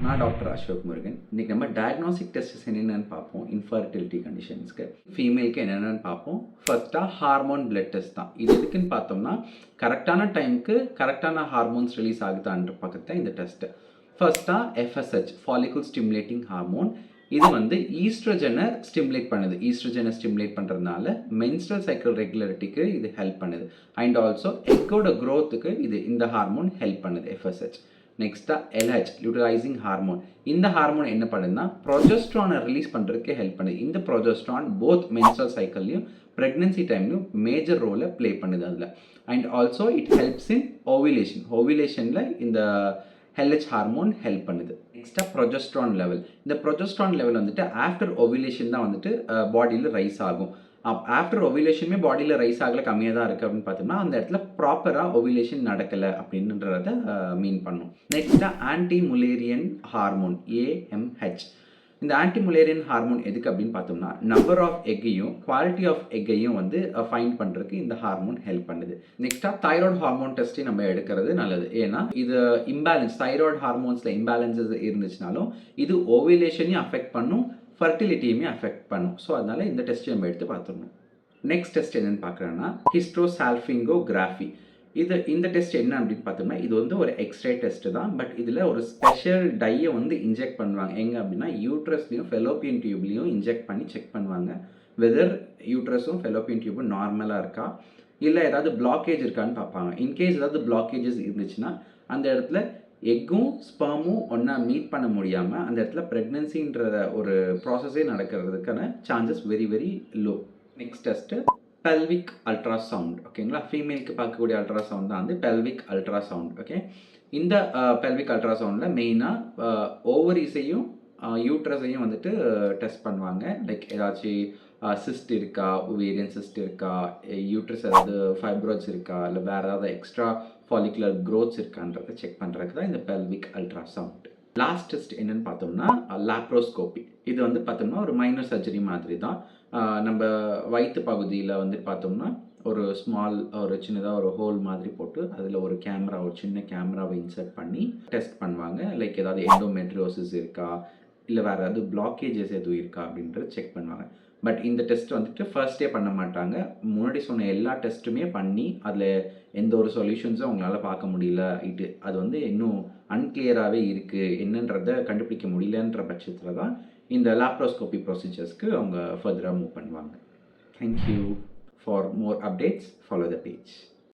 நான் டாக்டர் அசோக் முருகன். இன்றைக்கி நம்ம டயக்னாஸ்டிக் டெஸ்ட்ஸ் என்னென்னு பார்ப்போம். இன்ஃபர்டிலிட்டி கண்டிஷன்ஸ்க்கு ஃபீமேலுக்கு என்னென்னு பார்ப்போம். ஃபர்ஸ்ட்டாக ஹார்மோன் பிளட் டெஸ்ட் தான். இது எதுக்குன்னு பார்த்தோம்னா கரெக்டான டைமுக்கு கரெக்டான ஹார்மோன்ஸ் ரிலீஸ் ஆகுதான்ற பக்கத்தை இந்த டெஸ்ட்டு. ஃபர்ஸ்ட்டாக எஃப்எஸ்ஹெச் ஃபாலிகுல் ஸ்டிமுலேட்டிங் ஹார்மோன். இது வந்து ஈஸ்ட்ரோஜனை ஸ்டிமுலேட் பண்ணுது. ஈஸ்ட்ரோஜனை ஸ்டிமுலேட் பண்ணுறதுனால மென்ஸ்ட்ரல் சைக்கிள் ரெகுலரிட்டிக்கு இது ஹெல்ப் பண்ணுது. அண்ட் ஆல்சோ எக்கோட க்ரோத்துக்கு இந்த ஹார்மோன் ஹெல்ப் பண்ணுது எஃப்எஸ்ஹெச். நெக்ஸ்ட்டாக எல்ஹெச் லியூட்டரைசிங் ஹார்மோன். இந்த ஹார்மோன் என்ன பண்ணுதுன்னா ப்ரொஜெஸ்ட்ரானை ரிலீஸ் பண்ணுறதுக்கு ஹெல்ப் பண்ணுது. இந்த ப்ரொஜெஸ்ட்ரான் போத் மென்ஸ்ட்ரல் சைக்கிள்லையும் ப்ரெக்னன்சி டைம்லையும் மேஜர் ரோலை ப்ளே பண்ணுது அதில். And also it helps in ovulation. ஓவிலேஷனில் இந்த LH ஹார்மோன் ஹெல்ப் பண்ணுது. நெக்ஸ்ட்டாக ப்ரொஜெஸ்ட்ரான் லெவல். இந்த ப்ரொஜெஸ்ட்ரான் லெவல் வந்துட்டு ஆஃப்டர் ஓவிலேஷன் தான் வந்துட்டு பாடியில் ரைஸ் ஆகும். ஆஃப்டர் ஓவிலேஷனுமே பாடியில் ரைஸ் ஆகலை, கம்மியாக தான் இருக்குது அப்படின்னு பார்த்தோம்னா அந்த இடத்துல ப்ராப்பராக ஓவிலேஷன் நடக்கலை அப்படின்றத மீன் பண்ணும். நெக்ஸ்ட்டாக ஆன்டி முலேரியன் ஹார்மோன் AMH. இந்த ஆன்டி முலேரியன் ஹார்மோன் எதுக்கு அப்படின்னு பார்த்தோம்னா நம்பர் ஆஃப் எக்கையும் குவாலிட்டி ஆஃப் எக்கையும் வந்து ஃபைண்ட் பண்ணுறதுக்கு இந்த ஹார்மோன் ஹெல்ப் பண்ணுது. நெக்ஸ்ட்டாக தைராய்டு ஹார்மோன் டெஸ்ட்டை நம்ம எடுக்கிறது நல்லது. ஏன்னா இது இம்பேலன்ஸ், தைராய்டு ஹார்மோன்ஸில் இம்பேலன்ஸஸ் இருந்துச்சுனாலும் இது ஓவிலேஷனையும் அஃபெக்ட் பண்ணும், ஃபர்டிலிட்டியுமே அஃபெக்ட் பண்ணும். ஸோ அதனால் இந்த டெஸ்ட்டை நம்ம எடுத்து பார்த்துடணும். நெக்ஸ்ட் டெஸ்ட் என்னென்னு பார்க்குறோன்னா ஹிஸ்டோசால்ஃபிங்கோகிராஃபி. இந்த டெஸ்ட் என்ன அப்படின்னு பார்த்தோம்னா இது வந்து ஒரு எக்ஸ்ரே டெஸ்ட்டு தான். பட் இதில் ஒரு ஸ்பெஷல் டையை வந்து இன்ஜெக்ட் பண்ணுவாங்க. எங்கே அப்படின்னா யூட்ரஸ்லையும் ஃபெலோப்பியன் டியூப்லையும் இன்ஜெக்ட் பண்ணி செக் பண்ணுவாங்க வெதர் யூட்ரஸும் ஃபெலோப்பியன் டியூபும் நார்மலாக இருக்கா இல்லை ஏதாவது பிளாக்கேஜ் இருக்கான்னு பார்ப்பாங்க. இன்கேஸ் ஏதாவது பிளாக்கேஜஸ் இருந்துச்சுன்னா அந்த இடத்துல எக்கும் ஸ்பெர்மும் ஒன்றா மீட் பண்ண முடியாமல் அந்த இடத்துல ப்ரெக்னன்சின்ற ஒரு ப்ராசஸே நடக்கிறதுக்கான chances very very low. Next test pelvic ultrasound. ஓகேங்களா, ஃபீமேலுக்கு பார்க்கக்கூடிய அல்ட்ராசவுண்ட் தான் வந்து பெல்விக் அல்ட்ராசவுண்ட். ஓகே, இந்த பெல்விக் அல்ட்ராசவுண்டில் மெயினாக ஓவரிஸையும் யூட்ரஸையும் வந்துட்டு டெஸ்ட் பண்ணுவாங்க. லைக் ஏதாச்சும் சிஸ்ட் இருக்கா, ஒவேரியன் சிஸ்ட் இருக்கா, யூட்ரஸ் ஏதாவது ஃபைப்ராய்ட்ஸ் இருக்கா, இல்லை வேறு ஏதாவது எக்ஸ்ட்ரா ஃபாலிகுலர் க்ரோத்ஸ் இருக்கான்றதை செக் பண்ணுறதுக்கு தான் இந்த பெல்விக் அல்ட்ராசவுண்ட். லாஸ்ட் டெஸ்ட் என்னென்னு பார்த்தோம்னா லாப்ரோஸ்கோபி. இது வந்து பார்த்தோம்னா ஒரு மைனர் சர்ஜரி மாதிரி தான். நம்ம வயிற்று பகுதியில் வந்து பார்த்தோம்னா ஒரு சின்னதாக ஒரு ஹோல் மாதிரி போட்டு அதில் ஒரு சின்ன கேமராவை இன்சர்ட் பண்ணி டெஸ்ட் பண்ணுவாங்க. லைக் ஏதாவது எண்டோமெட்ரியோசிஸ் இருக்கா இல்லை வேறு ஏதாவது பிளாக்கேஜஸ் எதுவும் இருக்கா அப்படின்றது செக் பண்ணுவாங்க. பட் இந்த டெஸ்ட் வந்துட்டு ஃபர்ஸ்டே பண்ண மாட்டாங்க. முன்னாடி சொன்ன எல்லா டெஸ்ட்டுமே பண்ணி அதில் எந்த ஒரு சொல்யூஷன்ஸும் அவங்களால பார்க்க முடியல. அது வந்து இன்னும் அன்கிளியராகவே இருக்குது, என்னன்றதை கண்டுபிடிக்க முடியலன்ற பட்சத்தில் தான் இந்த லாப்ரோஸ்கோபி ப்ரொசீஜர்ஸ்க்கு அவங்க ஃபர்தராக மூவ் பண்ணுவாங்க. Thank you. For more updates follow the page.